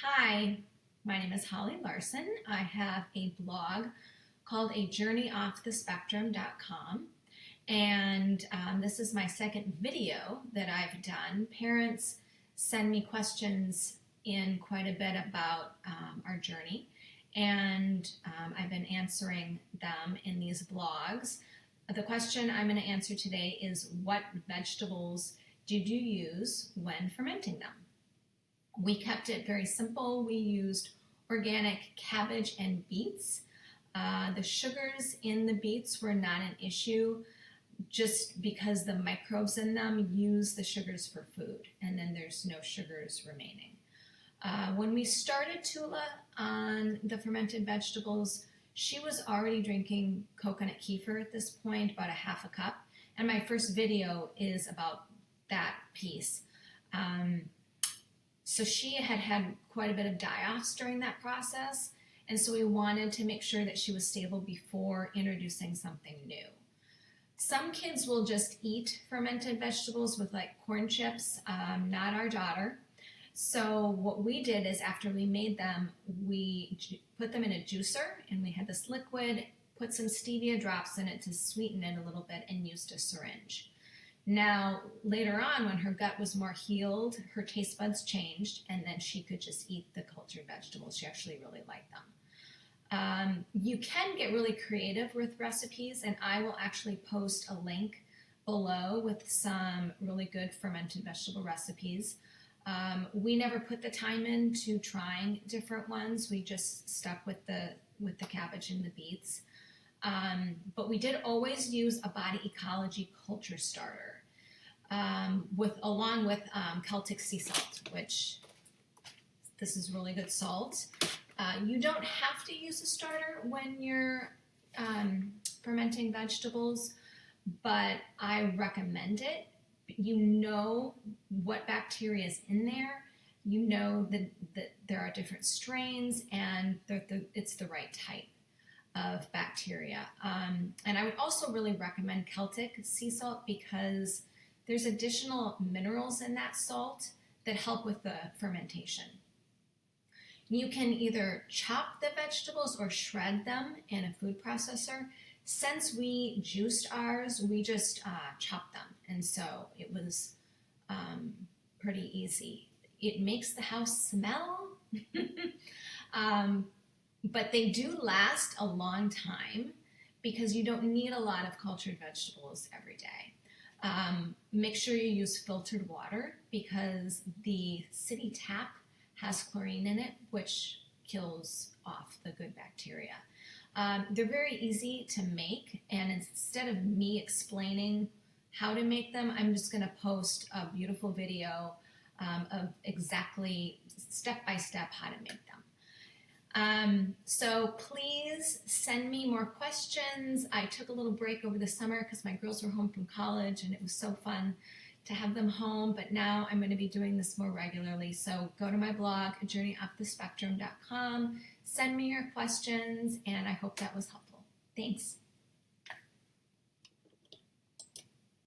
Hi, my name is Holly Larson. I have a blog called a journeyoffthespectrum.com, and this is my second video that I've done. Parents send me questions in quite a bit about our journey, and I've been answering them in these blogs. The question I'm going to answer today is, what vegetables did you use when fermenting them? We kept it very simple. We used organic cabbage and beets. The sugars in the beets were not an issue just because the microbes in them use the sugars for food, and then there's no sugars remaining. When we started Tula on the fermented vegetables, she was already drinking coconut kefir at this point, about a half a cup, and my first video is about that piece. So she had quite a bit of die-offs during that process, and so we wanted to make sure that she was stable before introducing something new. Some kids will just eat fermented vegetables with like corn chips, not our daughter. So what we did is, after we made them, we put them in a juicer, and we had this liquid, put some stevia drops in it to sweeten it a little bit, and used a syringe. Now, later on, when her gut was more healed, her taste buds changed, and then she could just eat the cultured vegetables. She actually really liked them. You can get really creative with recipes, and I will actually post a link below with some really good fermented vegetable recipes. We never put the time into trying different ones. We just stuck with the cabbage and the beets. But we did always use a body ecology culture starter along with Celtic sea salt, which this is really good salt. You don't have to use a starter when you're fermenting vegetables, but I recommend it. You know what bacteria is in there. You know that there are different strains, and it's the right type of bacteria. And I would also really recommend Celtic sea salt because there's additional minerals in that salt that help with the fermentation. You can either chop the vegetables or shred them in a food processor. Since we juiced ours, we just chopped them, and so it was pretty easy. It makes the house smell, but they do last a long time because you don't need a lot of cultured vegetables every day. Make sure you use filtered water because the city tap has chlorine in it, which kills off the good bacteria. They're very easy to make, and instead of me explaining how to make them, I'm just going to post a beautiful video of exactly step-by-step how to make them. So please send me more questions. I took a little break over the summer because my girls were home from college, and it was so fun to have them home, but now I'm going to be doing this more regularly. So go to my blog, journeyoffthespectrum.com, send me your questions, and I hope that was helpful. Thanks.